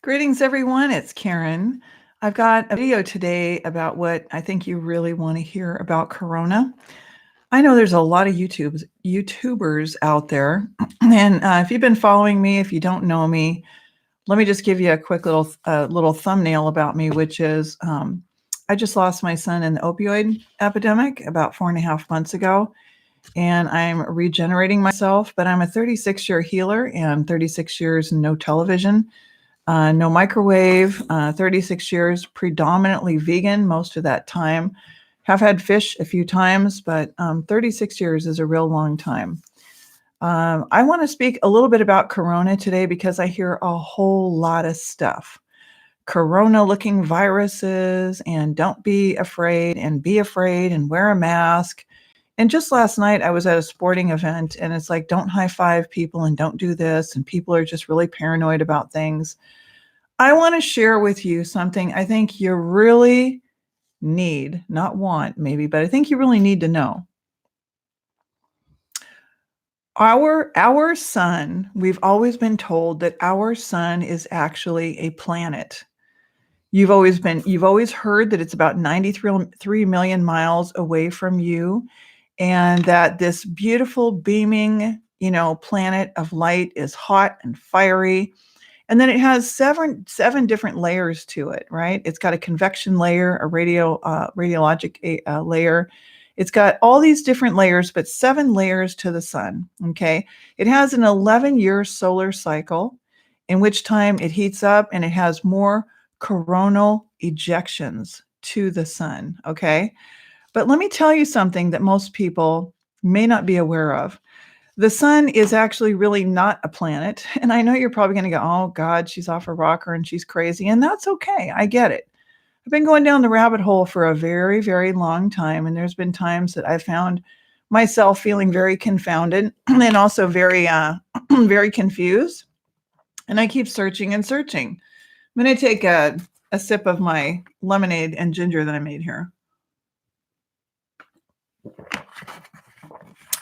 Greetings, everyone. It's Karen. I've got a video today about what I think you really want to hear about Corona. I know there's a lot of YouTubers out there, and if you've been following me, if you don't know me, let me just give you a quick little thumbnail about me, which is I just lost my son in the opioid epidemic about 4.5 months ago, and I'm regenerating myself. But I'm a 36-year healer and 36 years no television. No microwave, 36 years, predominantly vegan most of that time. Have had fish a few times, but 36 years is a real long time. I want to speak a little bit about Corona today because I hear a whole lot of stuff. Corona-looking viruses, and don't be afraid, and wear a mask. And just last night, I was at a sporting event, and it's like, don't high five people and don't do this. And people are just really paranoid about things. I want to share with you something I think you really need, not want maybe, but I think you really need to know. Our sun, we've always been told that our sun is actually a planet. You've always heard that it's about 93 million miles away from you, and that this beautiful beaming, planet of light is hot and fiery. And then it has seven different layers to it, right? It's got a convection layer, a radiologic layer. It's got all these different layers, but 7 layers to the sun, okay? It has an 11-year solar cycle, in which time it heats up and it has more coronal ejections to the sun, okay? But let me tell you something that most people may not be aware of. The sun is actually really not a planet. And I know you're probably going to go, oh God, she's off a rocker and she's crazy. And that's okay. I get it. I've been going down the rabbit hole for a very, very long time. And there's been times that I found myself feeling very confounded and also very, very confused. And I keep searching and searching. I'm going to take a sip of my lemonade and ginger that I made here.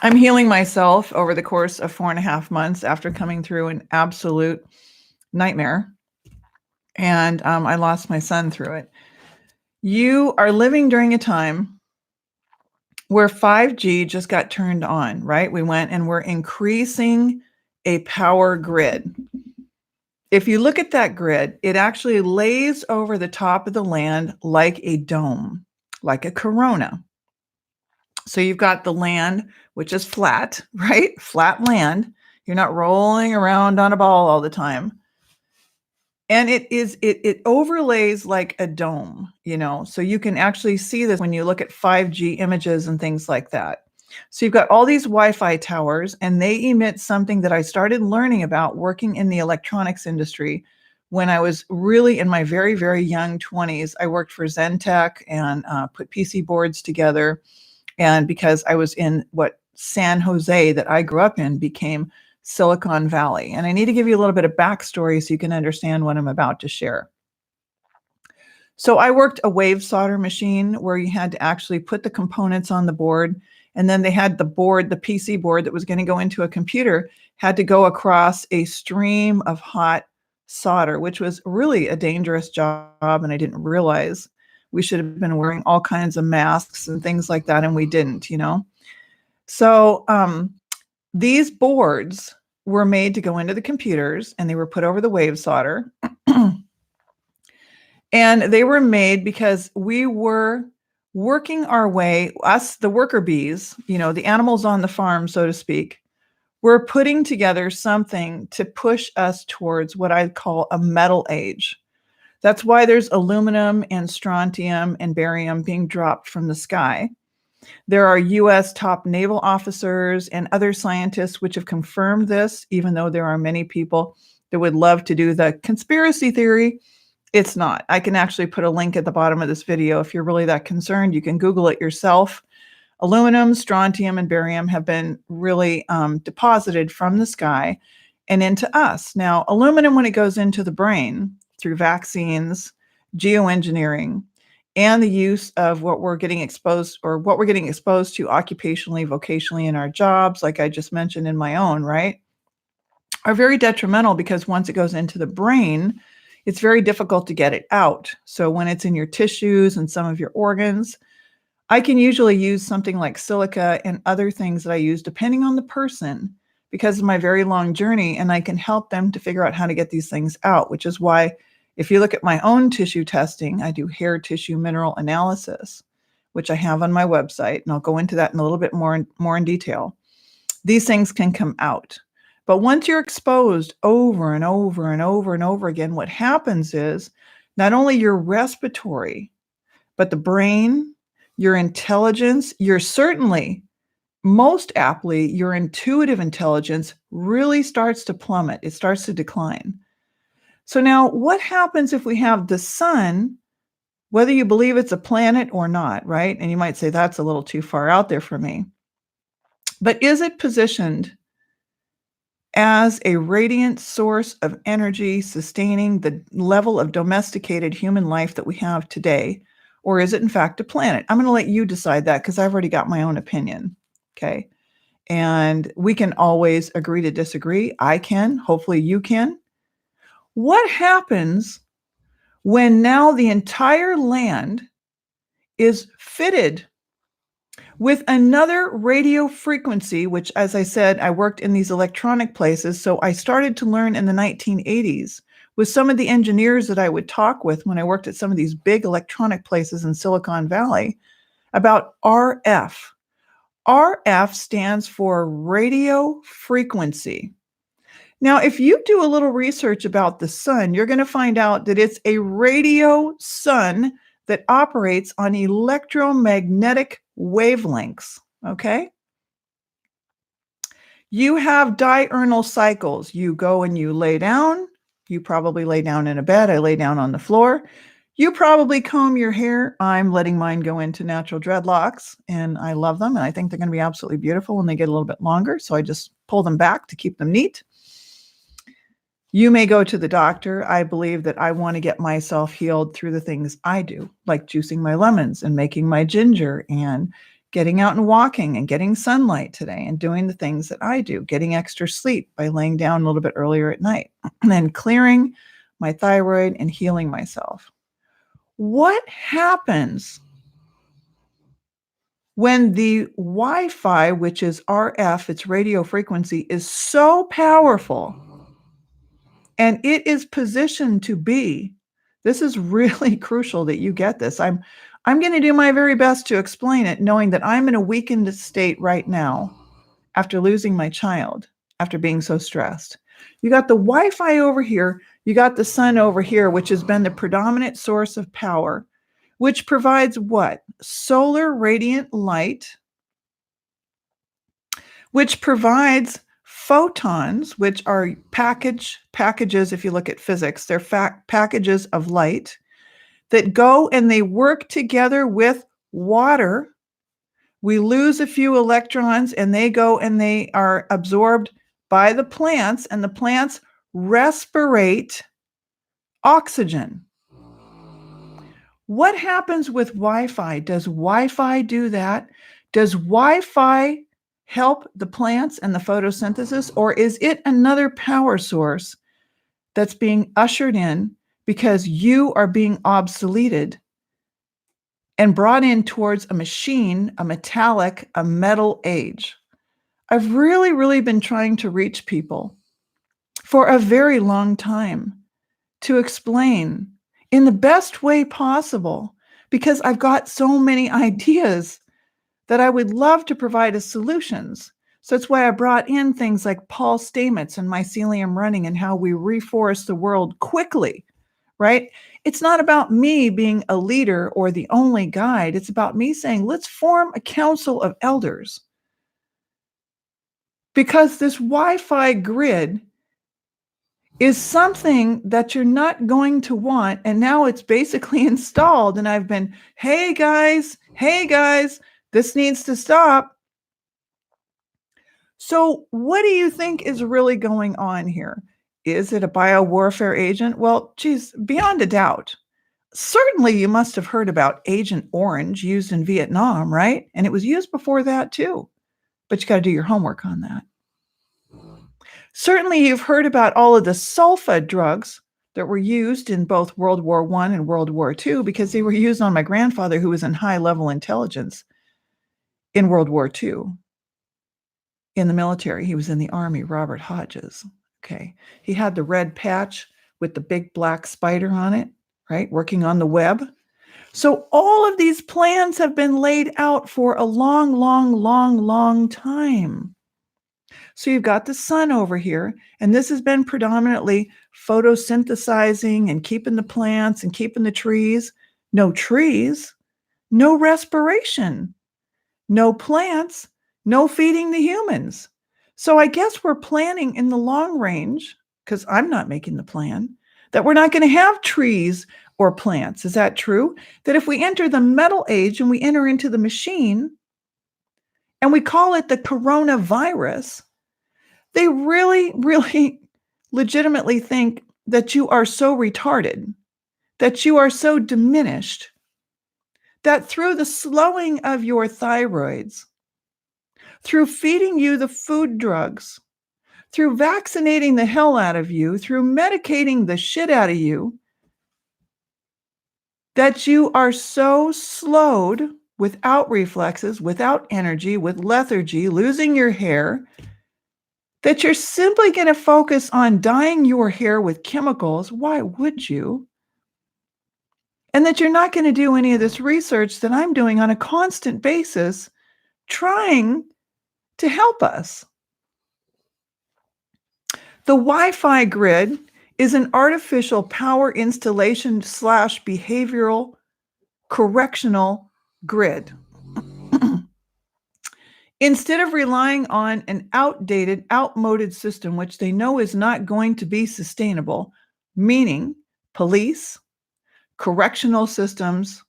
I'm healing myself over the course of 4.5 months after coming through an absolute nightmare. And I lost my son through it. You are living during a time where 5G just got turned on, right? We went and we're increasing a power grid. If you look at that grid, it actually lays over the top of the land like a dome, like a corona. So you've got the land, which is flat, right? Flat land. You're not rolling around on a ball all the time. And it overlays like a dome, so you can actually see this when you look at 5G images and things like that. So you've got all these Wi-Fi towers, and they emit something that I started learning about working in the electronics industry when I was really in my very, very young 20s. I worked for Zentech and put PC boards together. And because I was in what San Jose that I grew up in became Silicon Valley. And I need to give you a little bit of backstory so you can understand what I'm about to share. So I worked a wave solder machine where you had to actually put the components on the board. And then they had the board, the PC board that was going to go into a computer, had to go across a stream of hot solder, which was really a dangerous job. And I didn't realize. We should have been wearing all kinds of masks and things like that, and we didn't, So these boards were made to go into the computers, and they were put over the wave solder. And they were made because we were working our way, us, the worker bees, the animals on the farm, so to speak, were putting together something to push us towards what I call a metal age. That's why there's aluminum and strontium and barium being dropped from the sky. There are U.S. top naval officers and other scientists which have confirmed this, even though there are many people that would love to do the conspiracy theory. It's not. I can actually put a link at the bottom of this video. If you're really that concerned, you can Google it yourself. Aluminum, strontium, and barium have been really deposited from the sky and into us. Now, aluminum, when it goes into the brain, through vaccines, geoengineering, and the use of what we're getting exposed to occupationally, vocationally in our jobs, like I just mentioned in my own, right, are very detrimental because once it goes into the brain, it's very difficult to get it out. So when it's in your tissues and some of your organs, I can usually use something like silica and other things that I use depending on the person because of my very long journey, and I can help them to figure out how to get these things out, which is why if you look at my own tissue testing, I do hair tissue mineral analysis, which I have on my website, and I'll go into that in a little bit more in detail. These things can come out. But once you're exposed over and over and over and over again, what happens is not only your respiratory, but the brain, your intelligence, certainly, most aptly, your intuitive intelligence really starts to plummet. It starts to decline. So now what happens if we have the sun, whether you believe it's a planet or not, right? And you might say, that's a little too far out there for me. But is it positioned as a radiant source of energy sustaining the level of domesticated human life that we have today? Or is it in fact a planet? I'm going to let you decide that because I've already got my own opinion. Okay. And we can always agree to disagree. I can, hopefully you can. What happens when now the entire land is fitted with another radio frequency, which, as I said, I worked in these electronic places. So I started to learn in the 1980s with some of the engineers that I would talk with when I worked at some of these big electronic places in Silicon Valley about RF. RF stands for radio frequency. Now, if you do a little research about the sun, you're going to find out that it's a radio sun that operates on electromagnetic wavelengths, okay? You have diurnal cycles. You go and you lay down. You probably lay down in a bed. I lay down on the floor. You probably comb your hair. I'm letting mine go into natural dreadlocks, and I love them, and I think they're going to be absolutely beautiful when they get a little bit longer, so I just pull them back to keep them neat. You may go to the doctor. I believe that I want to get myself healed through the things I do, like juicing my lemons and making my ginger and getting out and walking and getting sunlight today and doing the things that I do, getting extra sleep by laying down a little bit earlier at night and then clearing my thyroid and healing myself. What happens when the Wi-Fi, which is RF, its radio frequency, is so powerful and it is positioned to be, this is really crucial that you get this. I'm going to do my very best to explain it, knowing that I'm in a weakened state right now after losing my child, after being so stressed. You got the Wi-Fi over here, you got the sun over here, which has been the predominant source of power, which provides what? Solar radiant light, which provides photons, which are packages, if you look at physics, they're packages of light that go and they work together with water. We lose a few electrons and they go and they are absorbed by the plants, and the plants respirate oxygen. What happens with Wi-Fi? Does Wi-Fi do that? Does Wi-Fi help the plants and the photosynthesis, or is it another power source that's being ushered in because you are being obsoleted and brought in towards a machine, a metallic, a metal age? I've really, really been trying to reach people for a very long time to explain in the best way possible, because I've got so many ideas that I would love to provide as solutions. So that's why I brought in things like Paul Stamets and mycelium running and how we reforest the world quickly, right? It's not about me being a leader or the only guide. It's about me saying, let's form a council of elders. Because this Wi-Fi grid is something that you're not going to want. And now it's basically installed. And I've been, hey guys, this needs to stop. So what do you think is really going on here? Is it a biowarfare agent? Well, geez, beyond a doubt. Certainly you must have heard about Agent Orange used in Vietnam, right? And it was used before that too. But you got to do your homework on that. Certainly you've heard about all of the sulfa drugs that were used in both World War I and World War II because they were used on my grandfather, who was in high-level intelligence in World War II. In the military, he was in the Army, Robert Hodges. Okay. He had the red patch with the big black spider on it, right? Working on the web. So all of these plans have been laid out for a long, long, long, long time. So you've got the sun over here, and this has been predominantly photosynthesizing and keeping the plants and keeping the trees. No trees, no respiration, no plants, no feeding the humans. So I guess we're planning in the long range, because I'm not making the plan, that we're not going to have trees or plants. Is that true? That if we enter the metal age and we enter into the machine and we call it the coronavirus, they really, really legitimately think that you are so retarded, that you are so diminished, that through the slowing of your thyroids, through feeding you the food drugs, through vaccinating the hell out of you, through medicating the shit out of you, that you are so slowed without reflexes, without energy, with lethargy, losing your hair, that you're simply going to focus on dyeing your hair with chemicals. Why would you? And that you're not going to do any of this research that I'm doing on a constant basis, trying to help us. The Wi-Fi grid is an artificial power installation / behavioral correctional grid. Instead of relying on an outdated, outmoded system, which they know is not going to be sustainable, meaning police, correctional systems,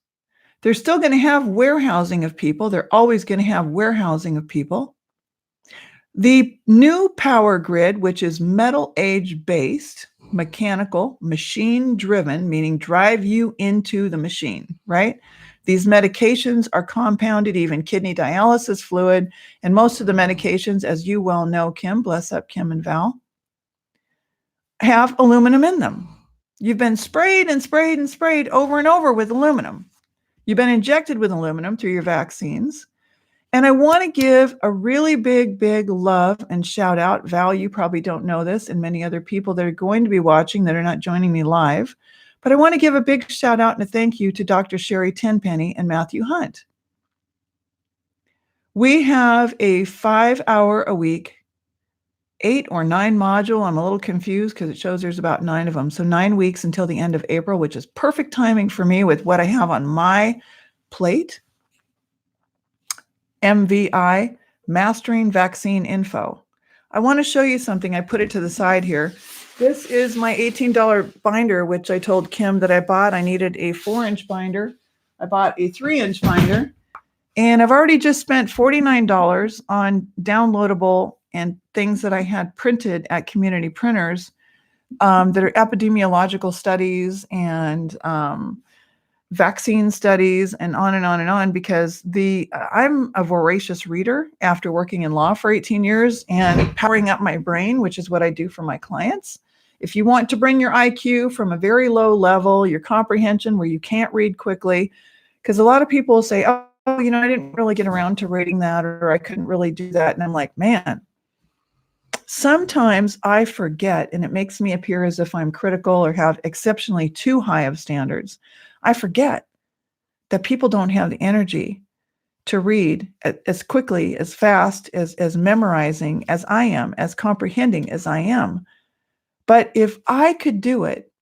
they're still going to have warehousing of people. They're always going to have warehousing of people. The new power grid, which is metal age based, mechanical, machine driven, meaning drive you into the machine, right? These medications are compounded, even kidney dialysis fluid, and most of the medications, as you well know, Kim, bless up Kim and Val, have aluminum in them. You've been sprayed and sprayed and sprayed over and over with aluminum. You've been injected with aluminum through your vaccines. And I want to give a really big, big love and shout out. Val, you probably don't know this, and many other people that are going to be watching that are not joining me live. But I want to give a big shout out and a thank you to Dr. Sherry Tenpenny and Matthew Hunt. We have a 5-hour a week, 8 or 9 module. I'm a little confused because it shows there's about 9 of them. So 9 weeks until the end of April, which is perfect timing for me with what I have on my plate. MVI, Mastering Vaccine Info. I want to show you something. I put it to the side here. This is my $18 binder, which I told Kim that I bought. I needed a 4-inch binder. I bought a 3-inch binder, and I've already just spent $49 on downloadable and things that I had printed at community printers that are epidemiological studies and vaccine studies and on and on and on, because I'm a voracious reader after working in law for 18 years and powering up my brain, which is what I do for my clients. If you want to bring your IQ from a very low level, your comprehension where you can't read quickly, because a lot of people will say, oh, I didn't really get around to reading that, or I couldn't really do that. And I'm like, man, sometimes I forget, and it makes me appear as if I'm critical or have exceptionally too high of standards. I forget that people don't have the energy to read as quickly, as fast, as memorizing as I am, as comprehending as I am. But if I could do it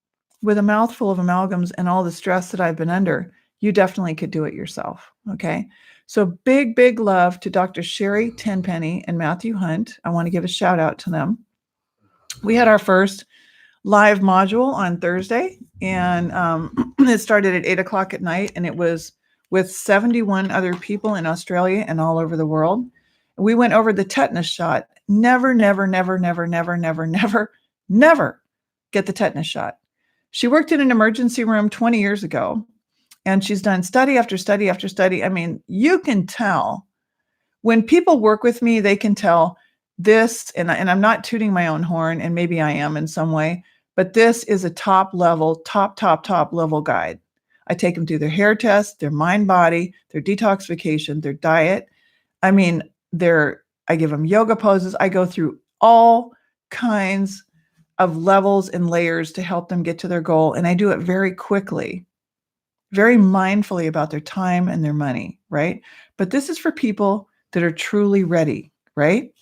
with a mouthful of amalgams and all the stress that I've been under, you definitely could do it yourself, okay? So big, big love to Dr. Sherry Tenpenny and Matthew Hunt. I want to give a shout out to them. We had our first live module on Thursday, and it started at 8 o'clock at night, and it was with 71 other people in Australia and all over the world. We went over the tetanus shot. Never, never, never, never, never, never, never, never get the tetanus shot. She worked in an emergency room 20 years ago, and she's done study after study after study. I mean, you can tell when people work with me, they can tell this, and I'm not tooting my own horn, and maybe I am in some way, But this is a top level guide. I take them through their hair test, their mind body, their detoxification, their diet. I mean, I give them yoga poses. I go through all kinds of levels and layers to help them get to their goal. And I do it very quickly, very mindfully about their time and their money, right? But this is for people that are truly ready, right?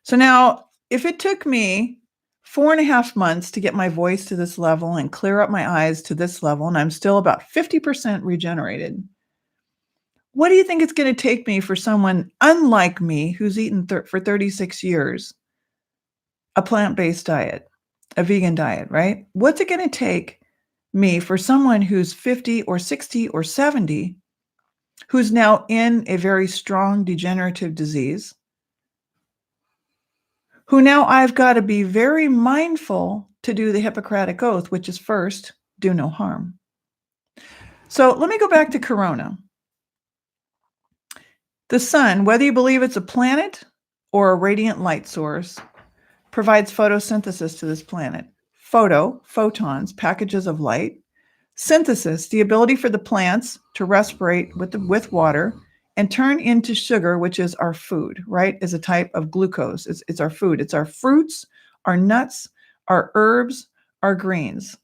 So now, if it took me 4.5 months to get my voice to this level and clear up my eyes to this level, and I'm still about 50% regenerated, what do you think it's going to take me for someone unlike me who's eaten for 36 years a plant-based diet, a vegan diet, right? What's it going to take me for someone who's 50 or 60 or 70 who's now in a very strong degenerative disease, who now I've got to be very mindful to do the Hippocratic Oath, which is first, do no harm. So let me go back to corona. The sun, whether you believe it's a planet or a radiant light source, provides photosynthesis to this planet. Photons, packages of light. Synthesis, the ability for the plants to respirate with water and turn into sugar, which is our food, right? Is a type of glucose. It's our food. It's our fruits, our nuts, our herbs, our greens.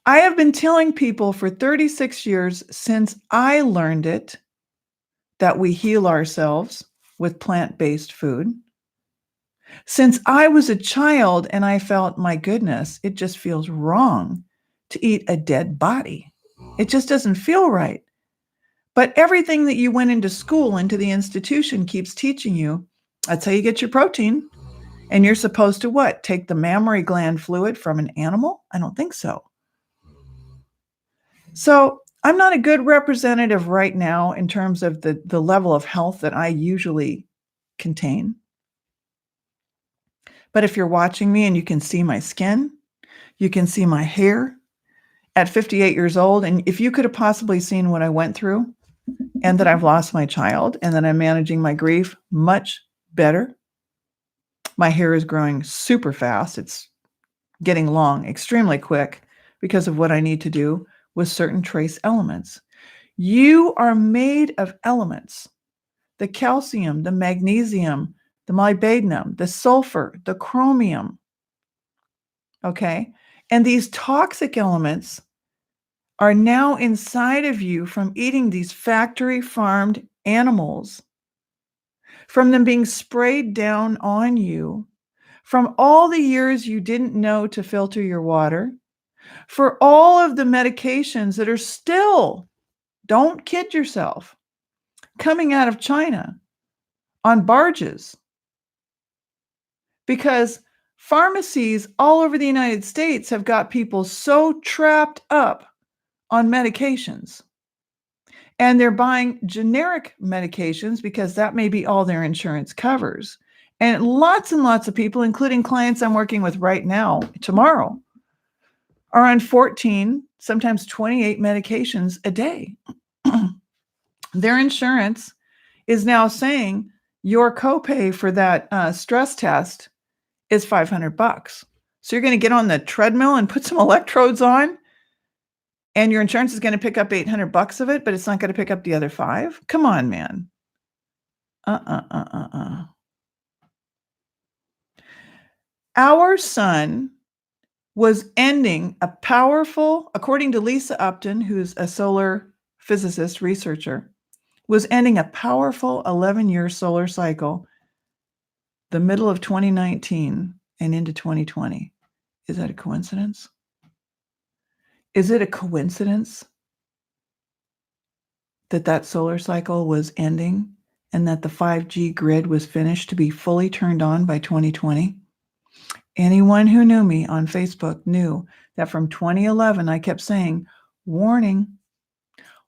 I have been telling people for 36 years since I learned it that we heal ourselves with plant-based food. Since I was a child and I felt, my goodness, it just feels wrong to eat a dead body. It just doesn't feel right. But everything that you went into school, into the institution, keeps teaching you, that's how you get your protein. And you're supposed to what? Take the mammary gland fluid from an animal? I don't think so. So I'm not a good representative right now in terms of the level of health that I usually contain. But if you're watching me and you can see my skin, you can see my hair at 58 years old, and if you could have possibly seen what I went through and that I've lost my child and that I'm managing my grief much better. My hair is growing super fast. It's getting long extremely quick because of what I need to do with certain trace elements. You are made of elements: the calcium, the magnesium, the molybdenum, the sulfur, the chromium. Okay. And these toxic elements are now inside of you from eating these factory farmed animals, from them being sprayed down on you, from all the years you didn't know to filter your water, for all of the medications that are still, don't kid yourself, coming out of China on barges. Because pharmacies all over the United States have got people so trapped up on medications. And they're buying generic medications because that may be all their insurance covers. And lots of people, including clients I'm working with right now, tomorrow, are on 14, sometimes 28 medications a day. Their insurance is now saying your copay for that stress test is $500. So you're going to get on the treadmill and put some electrodes on, and your insurance is going to pick up $800 of it, but it's not going to pick up the other $5. Come on, man. Our sun was ending a powerful, according to Lisa Upton, who's a solar physicist researcher, was ending a powerful 11-year solar cycle the middle of 2019 and into 2020. Is that a coincidence? Is it a coincidence that that solar cycle was ending and that the 5G grid was finished to be fully turned on by 2020? Anyone who knew me on Facebook knew that from 2011, I kept saying, warning,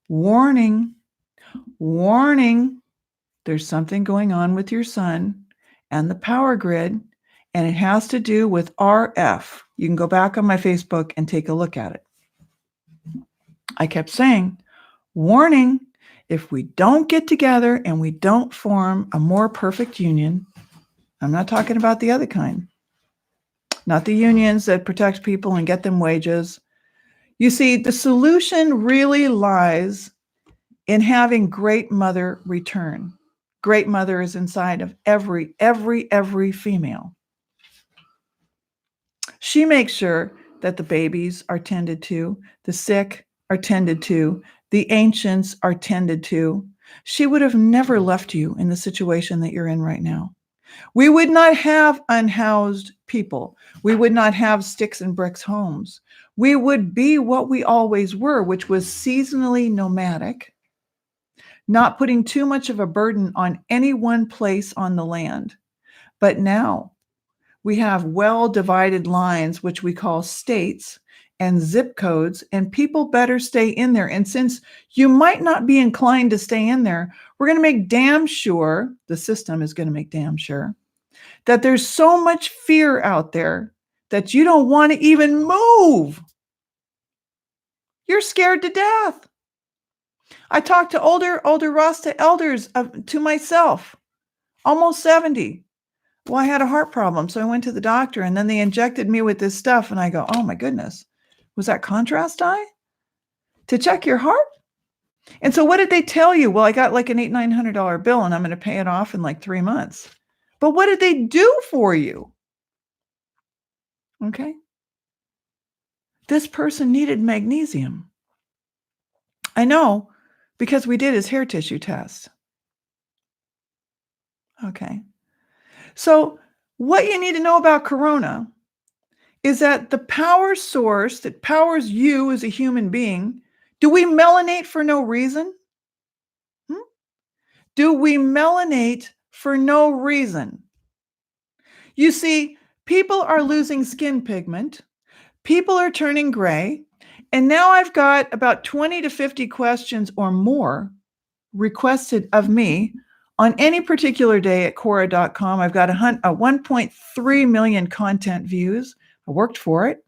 warning, warning, there's something going on with your sun and the power grid, and it has to do with RF. You can go back on my Facebook and take a look at it. I kept saying, warning, if we don't get together and we don't form a more perfect union, I'm not talking about the other kind, not the unions that protect people and get them wages. You see, the solution really lies in having Great Mother return. Great Mother is inside of every female. She makes sure that the babies are tended to, the sick are tended to, the ancients are tended to. She would have never left you in the situation that you're in right now. We would not have unhoused people. We would not have sticks and bricks homes. We would be what we always were, which was seasonally nomadic, not putting too much of a burden on any one place on the land. But now we have well-divided lines, which we call states and zip codes, and people better stay in there. And since you might not be inclined to stay in there, we're going to make damn sure, the system is going to make damn sure, that there's so much fear out there that you don't want to even move. You're scared to death. I talked to older Rasta elders to myself, almost 70. Well, I had a heart problem, so I went to the doctor, and then they injected me with this stuff, and I go, oh my goodness, was that contrast dye to check your heart? And so what did they tell you? Well, I got like an $800-900 bill, and I'm going to pay it off in like 3 months. But what did they do for you? Okay. This person needed magnesium. I know, because we did his hair tissue test. Okay. So what you need to know about corona is that the power source that powers you as a human being, do we melanate for no reason? Do we melanate for no reason? You see, people are losing skin pigment. People are turning gray. And now I've got about 20 to 50 questions or more requested of me on any particular day at Quora.com. I've got a 1.3 million content views. I worked for it.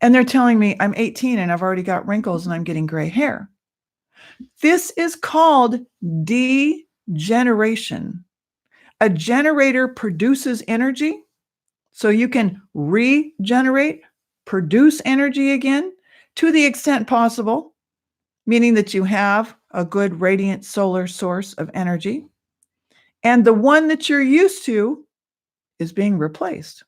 And they're telling me I'm 18 and I've already got wrinkles and I'm getting gray hair. This is called degeneration. A generator produces energy, so you can regenerate, produce energy again to the extent possible, meaning that you have a good radiant solar source of energy. And the one that you're used to is being replaced.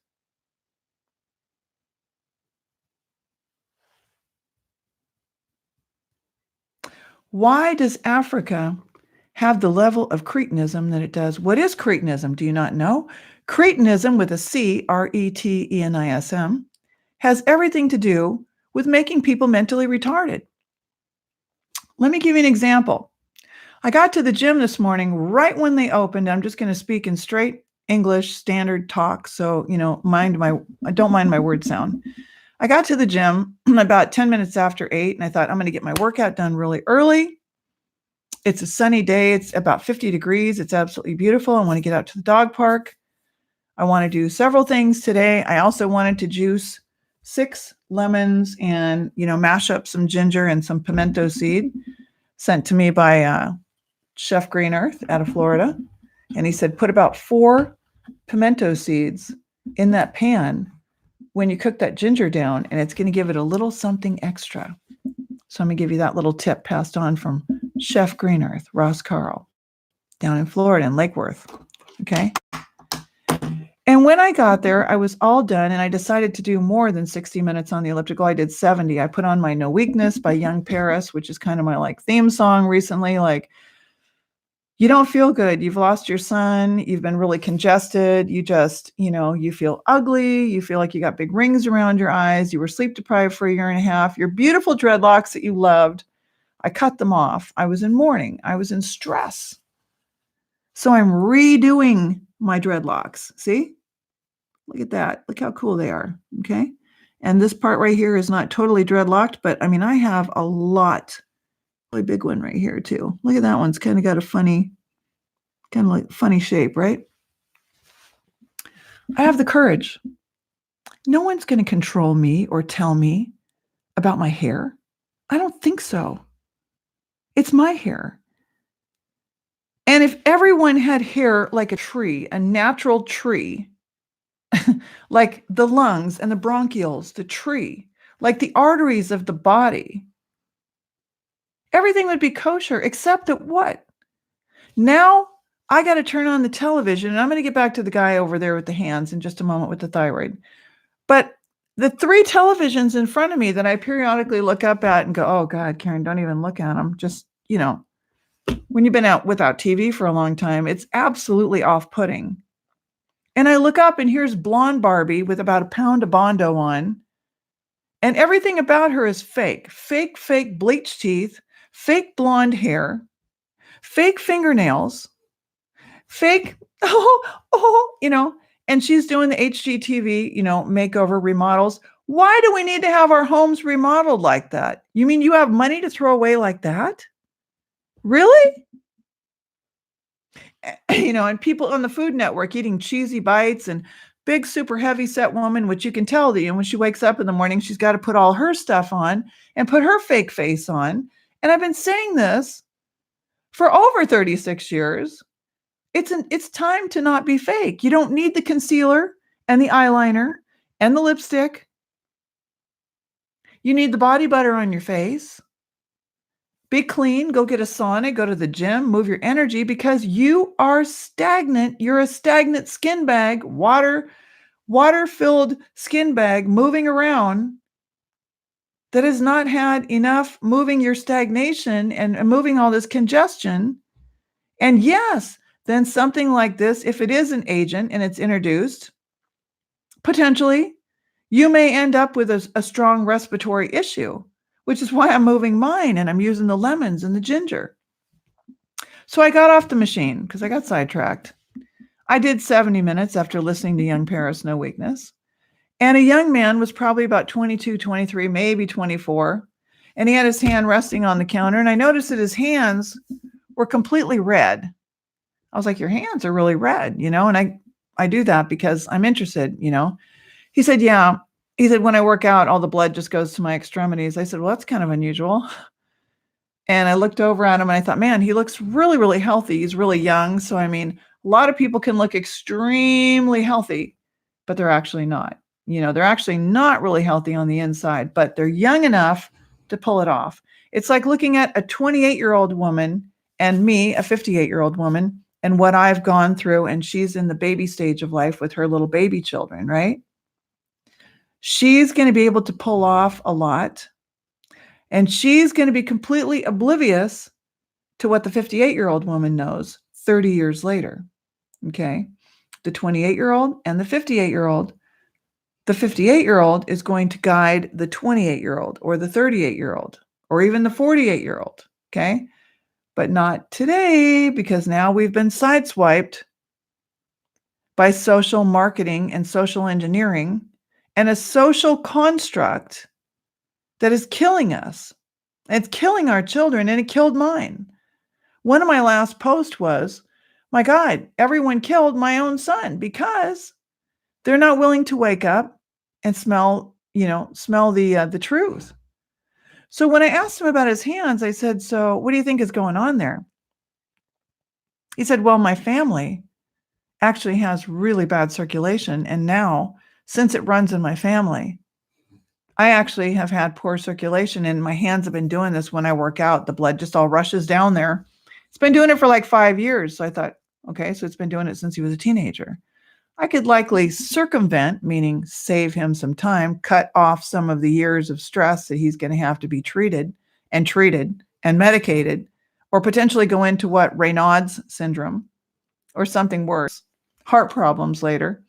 Why does Africa have the level of cretinism that it does? What is cretinism? Do you not know? Cretinism with a C, R-E-T-E-N-I-S-M, has everything to do with making people mentally retarded. Let me give you an example. I got to the gym this morning right when they opened. I'm just going to speak in straight English standard talk, so I don't mind my word sound. I got to the gym about 10 minutes after 8, and I thought I'm going to get my workout done really early. It's a sunny day. It's about 50 degrees. It's absolutely beautiful. I want to get out to the dog park. I want to do several things today. I also wanted to juice 6 lemons and, mash up some ginger and some pimento seed sent to me by Chef Green Earth out of Florida. And he said, put about 4 pimento seeds in that pan when you cook that ginger down, and it's going to give it a little something extra. So I'm going to give you that little tip passed on from Chef Green Earth, Ross Carl, down in Florida in Lake Worth. Okay. And when I got there, I was all done, and I decided to do more than 60 minutes on the elliptical. I did 70. I put on my No Weakness by Young Paris, which is kind of my theme song recently. You don't feel good. You've lost your son. You've been really congested. You just, you feel ugly. You feel like you got big rings around your eyes. You were sleep deprived for a year and a half. Your beautiful dreadlocks that you loved, I cut them off. I was in mourning. I was in stress. So I'm redoing my dreadlocks. See? Look at that. Look how cool they are. Okay. And this part right here is not totally dreadlocked, but I have a lot. Really big one right here too. Look at that one. It's kind of got a funny shape, right? I have the courage. No one's going to control me or tell me about my hair. I don't think so. It's my hair. And if everyone had hair like a tree, a natural tree, like the lungs and the bronchioles, the tree, like the arteries of the body. Everything would be kosher, except that what? Now I got to turn on the television, and I'm going to get back to the guy over there with the hands in just a moment with the thyroid. But the 3 televisions in front of me that I periodically look up at and go, oh God, Karen, don't even look at them. Just, when you've been out without TV for a long time, it's absolutely off-putting. And I look up and here's blonde Barbie with about a pound of Bondo on. And everything about her is fake bleached teeth, fake blonde hair, fake fingernails, fake, and she's doing the HGTV, makeover remodels. Why do we need to have our homes remodeled like that? You mean you have money to throw away like that? Really? And people on the Food Network eating cheesy bites and big, super heavy set woman, which you can tell that, when she wakes up in the morning, she's got to put all her stuff on and put her fake face on. And I've been saying this for over 36 years. It's time to not be fake. You don't need the concealer and the eyeliner and the lipstick. You need the body butter on your face. Be clean, go get a sauna, go to the gym, move your energy, because you are stagnant. You're a stagnant skin bag, water-filled skin bag moving around that has not had enough moving your stagnation and moving all this congestion. And yes, then something like this, if it is an agent and it's introduced, potentially, you may end up with a strong respiratory issue, which is why I'm moving mine and I'm using the lemons and the ginger. So I got off the machine because I got sidetracked. I did 70 minutes after listening to Young Paris, No Weakness. And a young man was probably about 22, 23, maybe 24. And he had his hand resting on the counter. And I noticed that his hands were completely red. I was like, your hands are really red, and I do that because I'm interested, He said, yeah. He said, when I work out, all the blood just goes to my extremities. I said, well, that's kind of unusual. And I looked over at him and I thought, man, he looks really, really healthy. He's really young. So, a lot of people can look extremely healthy, but they're actually not. They're actually not really healthy on the inside, but they're young enough to pull it off. It's like looking at a 28-year-old woman and me, a 58-year-old woman, and what I've gone through. And she's in the baby stage of life with her little baby children, right? She's going to be able to pull off a lot. And she's going to be completely oblivious to what the 58-year-old woman knows 30 years later. Okay. The 28-year-old and the 58-year-old. The 58-year-old is going to guide the 28-year-old or the 38-year-old or even the 48-year-old. Okay. But not today, because now we've been sideswiped by social marketing and social engineering and a social construct that is killing us. It's killing our children, and it killed mine. One of my last posts was, my God, everyone killed my own son because they're not willing to wake up and smell the truth. So when I asked him about his hands, I said, so what do you think is going on there? He said, well, my family actually has really bad circulation. And now, since it runs in my family, I actually have had poor circulation, and my hands have been doing this when I work out. The blood just all rushes down there. It's been doing it for like 5 years. So I thought, okay, so it's been doing it since he was a teenager. I could likely circumvent, meaning save him some time, cut off some of the years of stress that he's going to have to be treated and medicated, or potentially go into what? Raynaud's syndrome or something worse, heart problems later.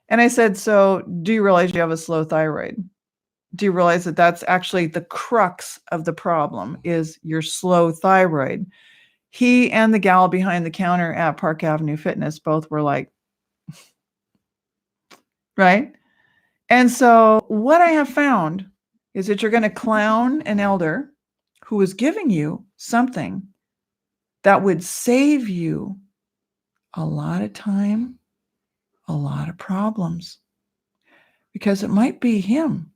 And I said, so do you realize you have a slow thyroid? Do you realize that that's actually the crux of the problem is your slow thyroid? He and the gal behind the counter at Park Avenue Fitness both were like, right? And so what I have found is that you're going to clown an elder who is giving you something that would save you a lot of time, a lot of problems, because it might be him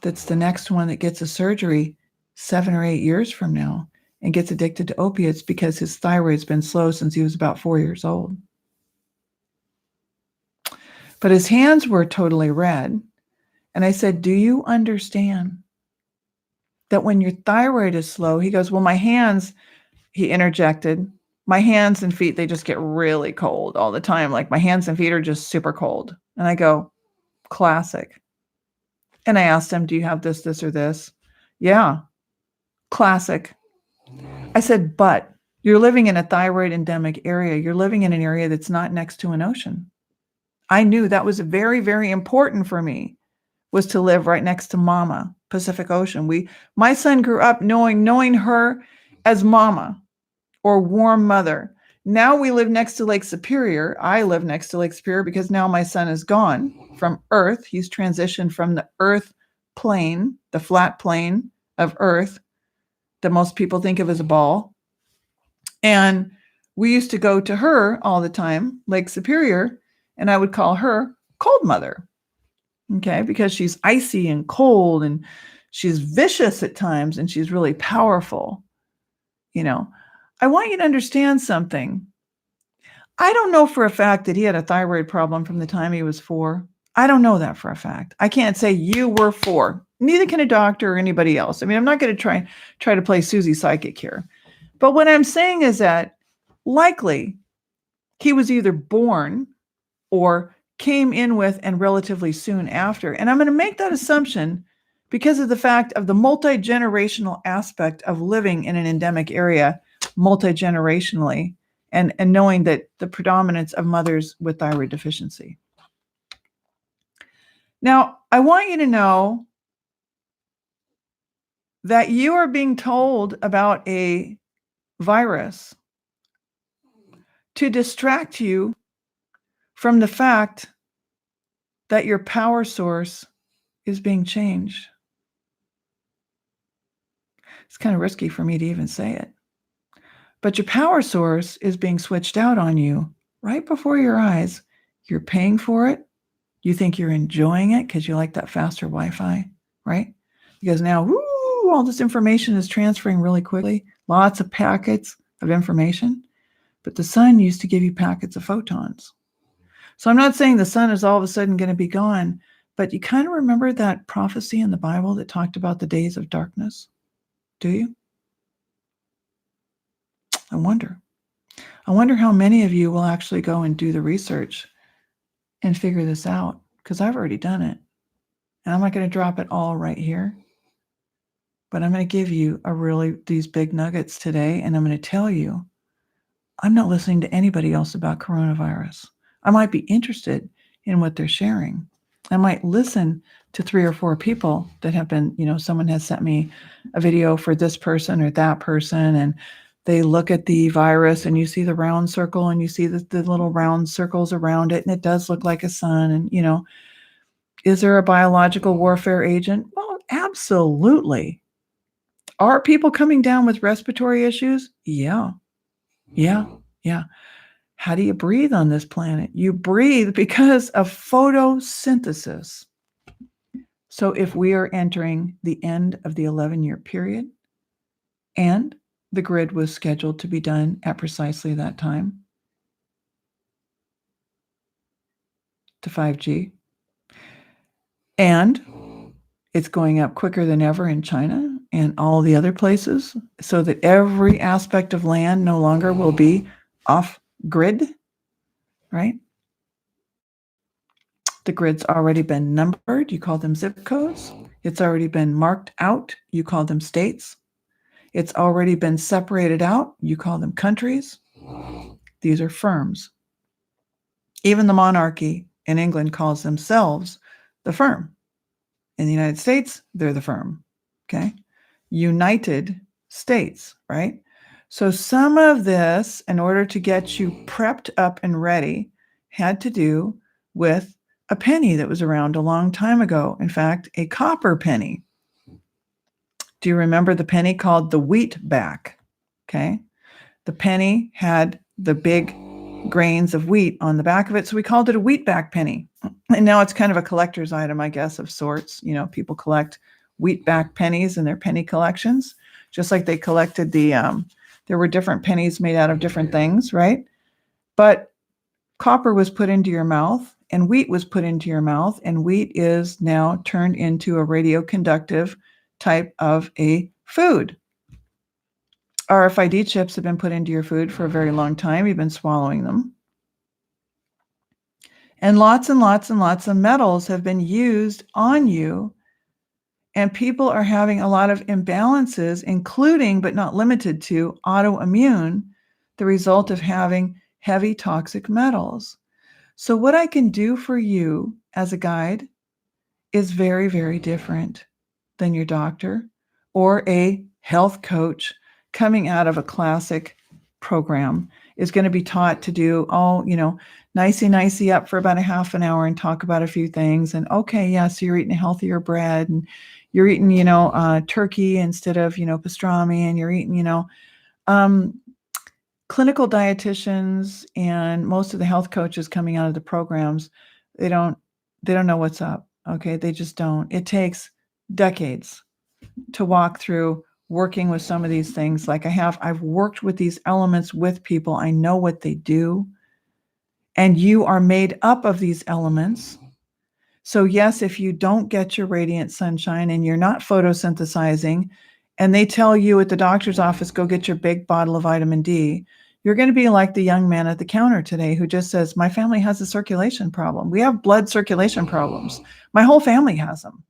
that's the next one that gets a surgery 7 or 8 years from now and gets addicted to opiates because his thyroid's been slow since he was about 4 years old. but his hands were totally red. And I said, do you understand that when your thyroid is slow? He goes, well, my hands, he interjected, my hands and feet, they just get really cold all the time. Like my hands and feet are just super cold. And I go, classic. And I asked him, do you have this, this, or this? Yeah, classic. I said, but you're living in a thyroid endemic area. You're living in an area that's not next to an ocean. I knew that was very, very important for me, was to live right next to Mama, Pacific Ocean. My son grew up knowing her as Mama or warm mother. Now we live next to Lake Superior. I live next to Lake Superior because now my son is gone from Earth. He's transitioned from the Earth plane, the flat plane of Earth that most people think of as a ball. And we used to go to her all the time, Lake Superior, and I would call her Cold Mother. Okay, because she's icy and cold and she's vicious at times and she's really powerful. I want you to understand something. I don't know for a fact that he had a thyroid problem from the time he was 4. I don't know that for a fact. I can't say you were 4. Neither can a doctor or anybody else. I mean, I'm not going to try to play Susie Psychic here. But what I'm saying is that likely he was either born or came in with and relatively soon after. And I'm going to make that assumption because of the fact of the multi-generational aspect of living in an endemic area multi-generationally and knowing that the predominance of mothers with thyroid deficiency. Now, I want you to know that you are being told about a virus to distract you from the fact that your power source is being changed. It's kind of risky for me to even say it. But your power source is being switched out on you right before your eyes. You're paying for it. You think you're enjoying it because you like that faster Wi-Fi, right? Because now, all this information is transferring really quickly. Lots of packets of information. But the sun used to give you packets of photons. So I'm not saying the sun is all of a sudden going to be gone, but you kind of remember that prophecy in the Bible that talked about the days of darkness? Do you? I wonder how many of you will actually go and do the research and figure this out, because I've already done it. And I'm not going to drop it all right here, but I'm going to give you these big nuggets today. And I'm going to tell you, I'm not listening to anybody else about coronavirus. I might be interested in what they're sharing. I might listen to 3 or 4 people that have been, someone has sent me a video for this person or that person, and they look at the virus and you see the round circle and you see the little round circles around it, and it does look like a sun. And, is there a biological warfare agent? Well, absolutely. Are people coming down with respiratory issues? Yeah. How do you breathe on this planet? You breathe because of photosynthesis. So if we are entering the end of the 11-year period, and the grid was scheduled to be done at precisely that time, to 5G, and it's going up quicker than ever in China and all the other places, so that every aspect of land no longer will be off grid, right? The grid's already been numbered. You call them zip codes. It's already been marked out. You call them states. It's already been separated out. You call them countries. These are firms. Even the monarchy in England calls themselves the firm. In the United States, they're the firm. Okay? United States, right? So some of this, in order to get you prepped up and ready, had to do with a penny that was around a long time ago. In fact, a copper penny. Do you remember the penny called the wheatback? Okay. The penny had the big grains of wheat on the back of it, so we called it a wheatback penny. And now it's kind of a collector's item, I guess, of sorts. People collect wheatback pennies in their penny collections, just like they collected there were different pennies made out of different things, right? But copper was put into your mouth, and wheat was put into your mouth, and wheat is now turned into a radioconductive type of a food. RFID chips have been put into your food for a very long time. You've been swallowing them. And lots and lots and lots of metals have been used on you. And people are having a lot of imbalances, including but not limited to autoimmune, the result of having heavy toxic metals. So what I can do for you as a guide is very, very different than your doctor or a health coach coming out of a classic program is going to be taught to do, nicey up for about a half an hour and talk about a few things. And okay, yeah, so you're eating healthier bread and you're eating, turkey instead of, pastrami, and you're eating, clinical dietitians and most of the health coaches coming out of the programs, they don't know what's up. Okay. They just don't. It takes decades to walk through working with some of these things. Like I've worked with these elements with people. I know what they do. And you are made up of these elements. So yes, if you don't get your radiant sunshine and you're not photosynthesizing, and they tell you at the doctor's office, go get your big bottle of vitamin D, you're going to be like the young man at the counter today who just says, my family has a circulation problem. We have blood circulation problems. My whole family has them.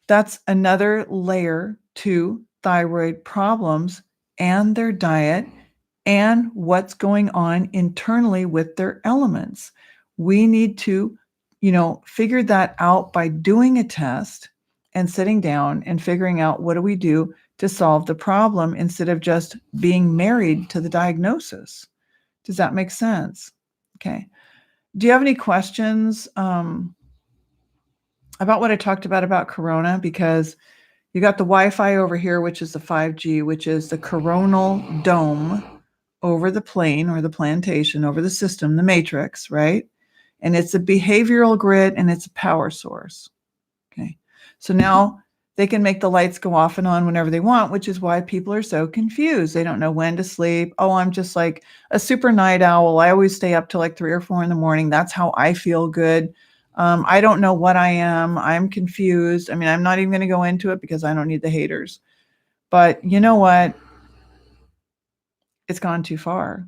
That's another layer to thyroid problems and their diet and what's going on internally with their elements. We need to, figure that out by doing a test and sitting down and figuring out what do we do to solve the problem instead of just being married to the diagnosis. Does that make sense? Okay. Do you have any questions about what I talked about corona? Because you got the Wi-Fi over here, which is the 5G, which is the coronal dome over the plane or the plantation, over the system, the matrix, right? And it's a behavioral grid and it's a power source. Okay. So now they can make the lights go off and on whenever they want, which is why people are so confused. They don't know when to sleep. Oh, I'm just like a super night owl. I always stay up till like 3 or 4 in the morning. That's how I feel good. I don't know what I am. I'm confused. I mean, I'm not even going to go into it because I don't need the haters. But you know what? It's gone too far.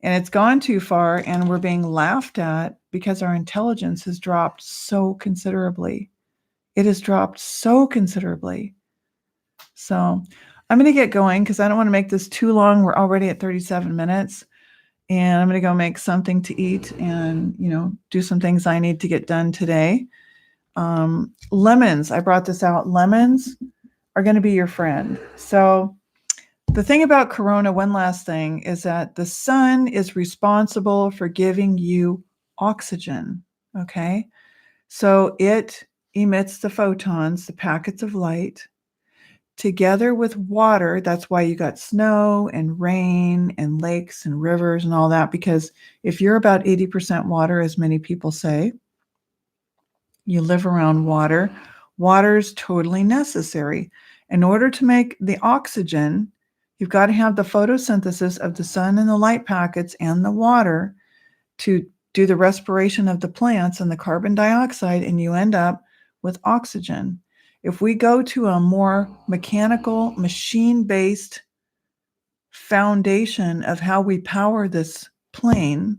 And it's gone too far, and we're being laughed at because our intelligence has dropped so considerably. It has dropped so considerably. So I'm going to get going because I don't want to make this too long. We're already at 37 minutes. And I'm going to go make something to eat and, do some things I need to get done today. Lemons, I brought this out. Lemons are going to be your friend. So the thing about corona, one last thing, is that the sun is responsible for giving you oxygen, okay? So it emits the photons, the packets of light, together with water. That's why you got snow and rain and lakes and rivers and all that, because if you're about 80% water, as many people say, you live around water, water's totally necessary. In order to make the oxygen, you've got to have the photosynthesis of the sun and the light packets and the water to do the respiration of the plants and the carbon dioxide, and you end up with oxygen. If we go to a more mechanical, machine-based foundation of how we power this plane,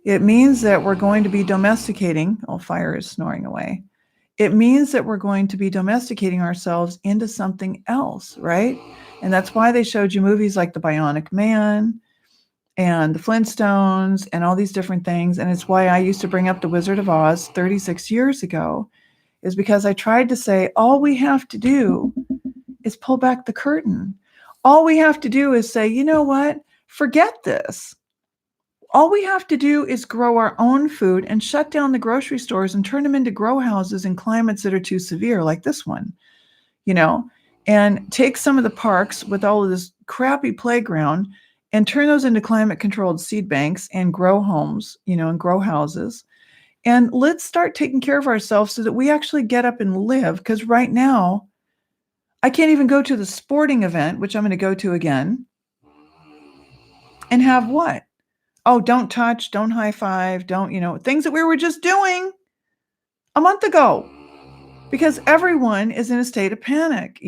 it means that we're going to be domesticating, fire is snoring away. It means that we're going to be domesticating ourselves into something else, right? And that's why they showed you movies like The Bionic Man and The Flintstones and all these different things. And it's why I used to bring up The Wizard of Oz 36 years ago, is because I tried to say, all we have to do is pull back the curtain. All we have to do is say, you know what? Forget this. All we have to do is grow our own food and shut down the grocery stores and turn them into grow houses in climates that are too severe, like this one, and take some of the parks with all of this crappy playground and turn those into climate controlled seed banks and grow homes, and grow houses. And let's start taking care of ourselves so that we actually get up and live. Because right now, I can't even go to the sporting event, which I'm going to go to again, and have what? Oh, don't touch, don't high five, don't, things that we were just doing a month ago, because everyone is in a state of panic.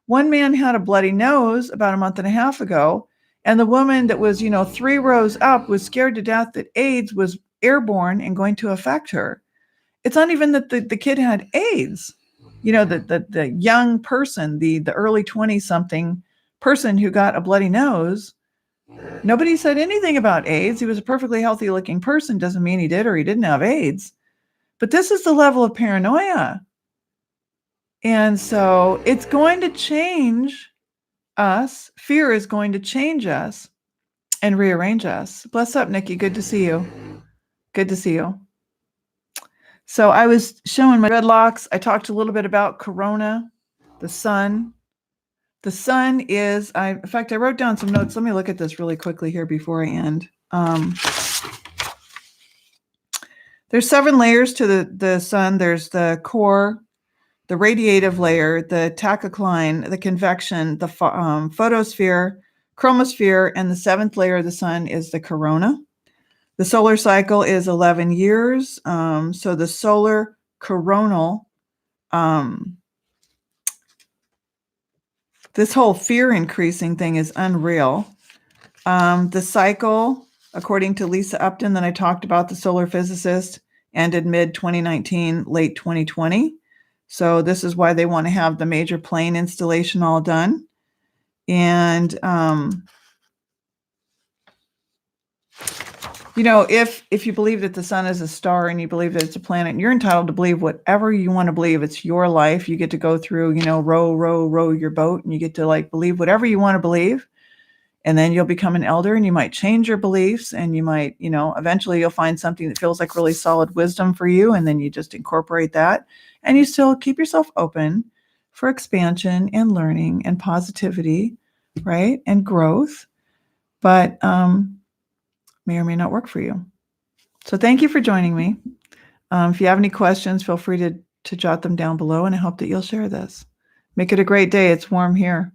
One man had a bloody nose about a month and a half ago, and the woman that was, 3 rows up was scared to death that AIDS was airborne and going to affect her. It's not even that the kid had AIDS. The young person, the early 20-something person who got a bloody nose, nobody said anything about AIDS. He was a perfectly healthy looking person. Doesn't mean he did or he didn't have AIDS. But this is the level of paranoia. And so it's going to change us. Fear is going to change us and rearrange us. Bless up, Nikki. Good to see you. Good to see you. So I was showing my dreadlocks. I talked a little bit about corona, the sun. The sun is, in fact, I wrote down some notes. Let me look at this really quickly here before I end. There's 7 layers to the sun. There's the core, the radiative layer, the tachocline, the convection, the photosphere, chromosphere, and the 7th layer of the sun is the corona. The solar cycle is 11 years. So the solar coronal, this whole fear increasing thing is unreal. The cycle, according to Lisa Upton that I talked about, the solar physicist, ended mid-2019, late 2020. So this is why they want to have the major plane installation all done. And, if you believe that the sun is a star and you believe that it's a planet, you're entitled to believe whatever you want to believe. It's your life. You get to go through, row your boat, and you get to believe whatever you want to believe. And then you'll become an elder and you might change your beliefs, and you might, eventually you'll find something that feels like really solid wisdom for you. And then you just incorporate that, and you still keep yourself open for expansion and learning and positivity, right? And growth, but may or may not work for you. So thank you for joining me. If you have any questions, feel free to jot them down below, and I hope that you'll share this. Make it a great day. It's warm here.